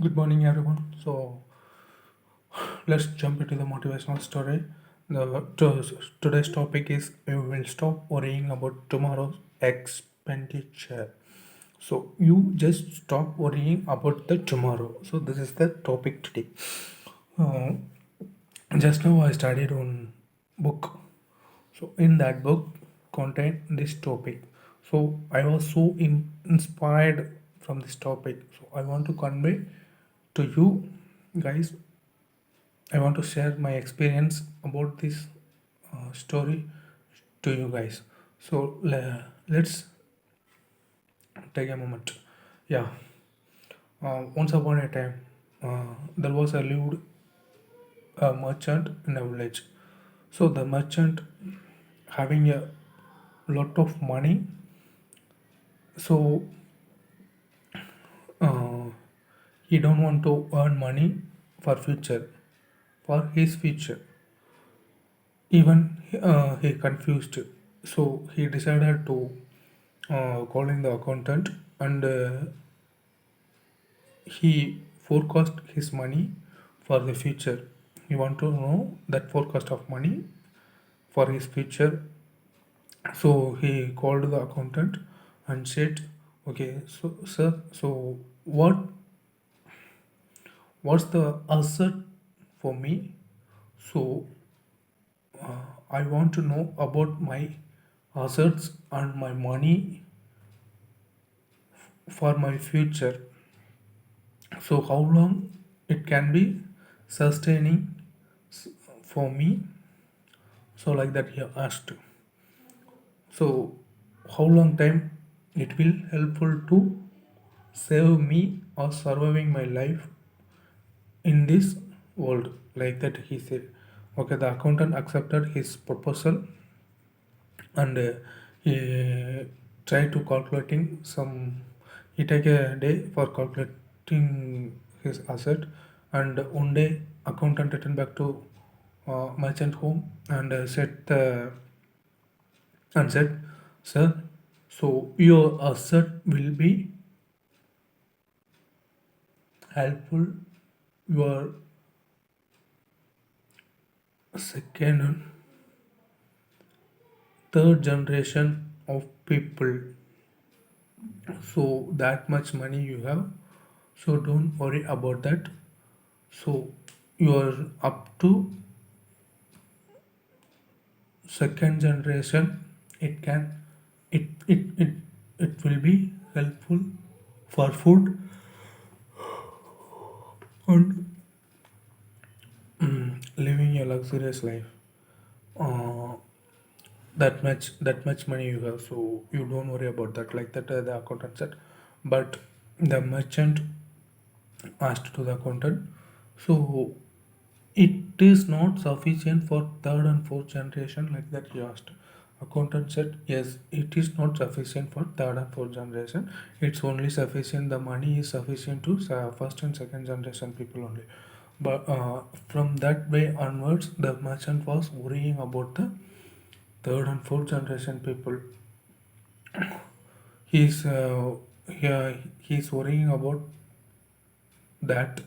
Good morning, everyone. So let's jump into the motivational story. Today's topic is you will stop worrying about tomorrow's expenditure. So you just stop worrying about the tomorrow. So this is the topic today. Uh, just now I studied on book. So in that book contained this topic. So I was so inspired from this topic. So I want to convey to you guys. I want to share my experience about this story to you guys. So let's take a moment. Yeah, once upon a time, there was a lived a merchant in a village. So the merchant having a lot of money. So uh, he don't want to earn money for future, for his future. Even he confused. So he decided to calling the accountant and he forecast his money for the future. He want to know that forecast of money for his future. So he called the accountant and said, "Okay, so sir, so what's the asset for me? So I want to know about my assets and my money for my future. So how long it can be sustaining for me?" So like that he asked. So how long time it will helpful to save me or surviving my life in this world? Like that he said. Okay, the accountant accepted his proposal and he tried to calculating some. He take a day for calculating his asset, and one day accountant returned back to merchant home and said, "Sir, so your asset will be helpful your second and third generation of people. So that much money you have. So don't worry about that. So you are up to second generation. It can it will be helpful for food and living a luxurious life. Uh, that much money you have, so you don't worry about that." Like that, the accountant said. But the merchant asked to the accountant, "So it is not sufficient for third and fourth generation?" Like that he asked. Accountant said, "Yes, it is not sufficient for third and fourth generation. It's only sufficient, the money is sufficient to first and second generation people only." But from that way onwards, the merchant was worrying about the third and fourth generation people. He's he's worrying about that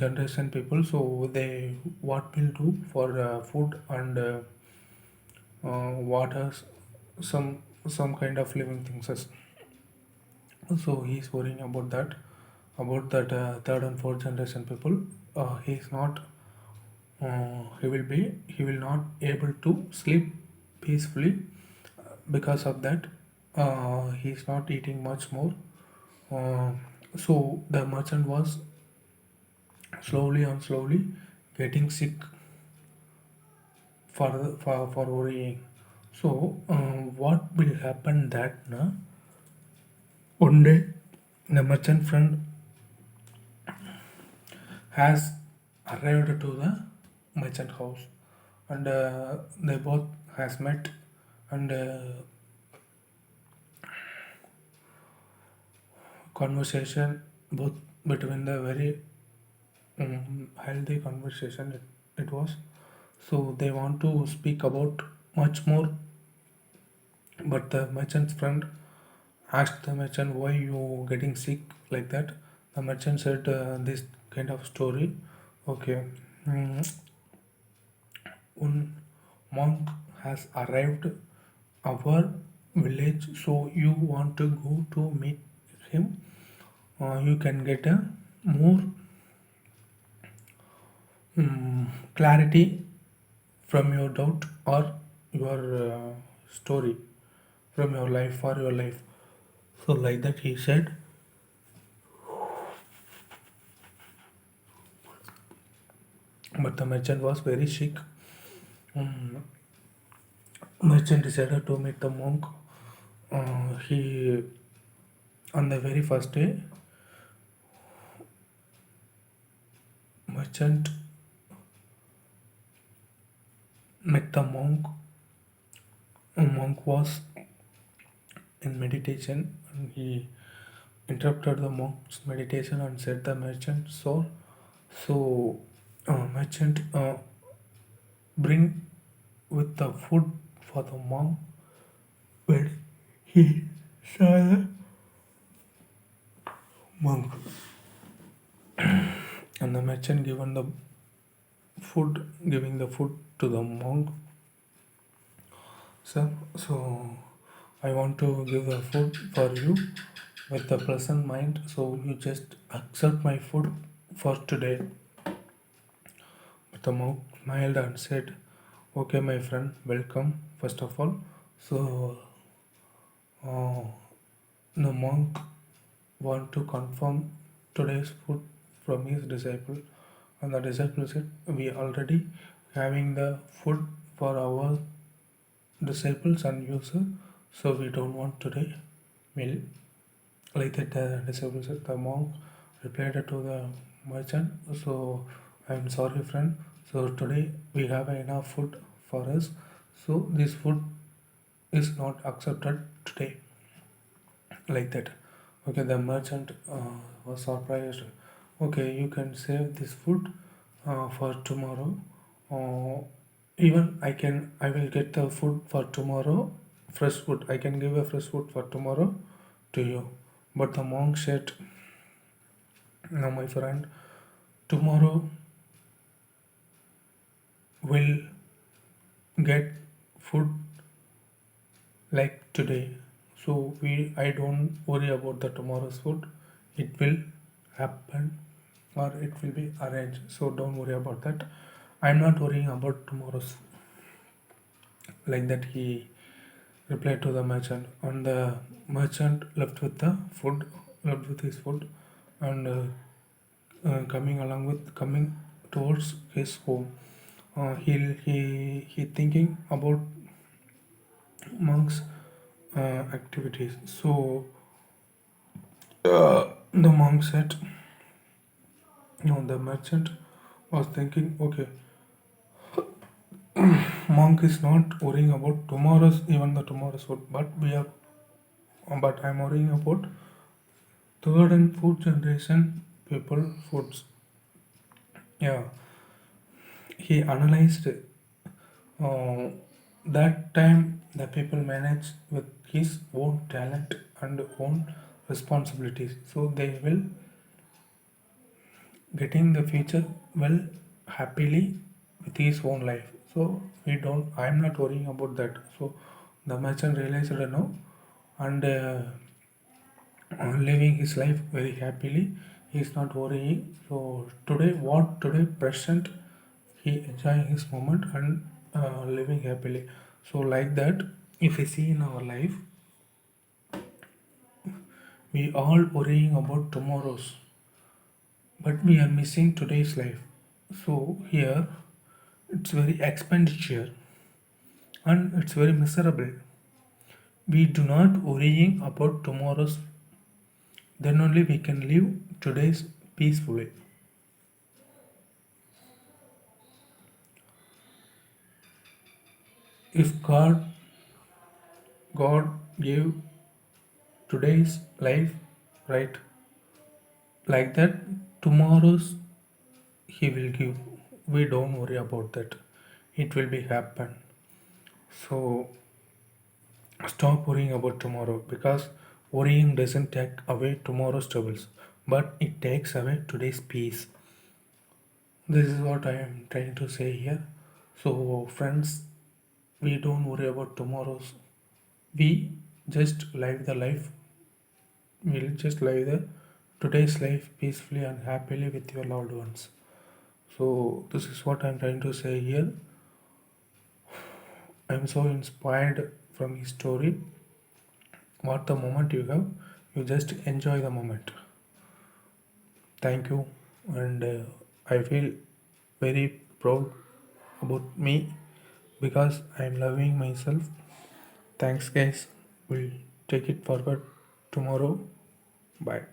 generation people. So they what will do for food and water, some kind of living things. So he's worrying about that third and fourth generation people. He's not he will not able to sleep peacefully. Because of that, he's not eating much more. uh, so the merchant was slowly and slowly getting sick for worrying. So what will happen that na, one day the merchant friend has arrived to the merchant house, and they both has met, and conversation both between the very healthy conversation it was. So they want to speak about much more, but the merchant's friend asked the merchant, "Why you getting sick like that?" The merchant said this kind of story. Okay, mm, one monk has arrived our village, so you want to go to meet him. You can get a more clarity from your doubt or your story from your life for your life. So like that he said, but the merchant was very sick. Um, Merchant decided to meet the monk. He on the very first day, merchant met the monk. A monk was in meditation, and he interrupted the monk's meditation and said, "The merchant, merchant, bring with the food for the monk." When he saw the monk, and the merchant giving the food to the monk. Sir, so I want to give the food for you with a pleasant mind. So you just accept my food for today. But the monk smiled and said, "Okay, my friend, welcome. First of all, so uh, the monk want to confirm today's food from his disciple, and the disciple said, "We already having the food for our disciples and you, sir. So we don't want today meal." Like that, the disciple said. The monk replied to the merchant, "So I'm sorry, friend. So today we have enough food for us. So this food is not accepted today." Like that. Okay, the merchant was surprised. "Okay, you can save this food for tomorrow. Uh, Even I will get the food for tomorrow. Fresh food. I can give a fresh food for tomorrow to you." But the monk said, "No, my friend, tomorrow will get food like today. So I don't worry about the tomorrow's food. It will happen or it will be arranged. So don't worry about that. I'm not worrying about tomorrow's." Like that he replied to the merchant. And the merchant left with his food, and coming towards his home. He thinking about monk's activities. So the monk said, no, the merchant was thinking, okay, monk is not worrying about even the tomorrow's food, but I'm worrying about third and fourth generation people foods. Yeah, he analyzed that time the people manage with his own talent and own responsibilities, so they will getting the future well happily with his own life. So I'm not worrying about that. So the merchant realized now, and living his life very happily. He is not worrying. So today present, he enjoying his moment and living happily. So like that, if we see in our life, we all worrying about tomorrow's, but we are missing today's life. So here it's very expenditure and it's very miserable. We do not worrying about tomorrow's, then only we can live today's peacefully. If God gave today's life, right, like that, tomorrow's he will give. We don't worry about that. It will be happen. So stop worrying about tomorrow, because worrying doesn't take away tomorrow's troubles, but it takes away today's peace. This is what I am trying to say here. So friends, we don't worry about tomorrow's, we just live the life, we'll just live the today's life peacefully and happily with your loved ones. So this is what I'm trying to say here. I'm so inspired from his story. What the moment you have, you just enjoy the moment. Thank you, and I feel very proud about me because I'm loving myself. Thanks, guys. We'll take it forward tomorrow. Bye.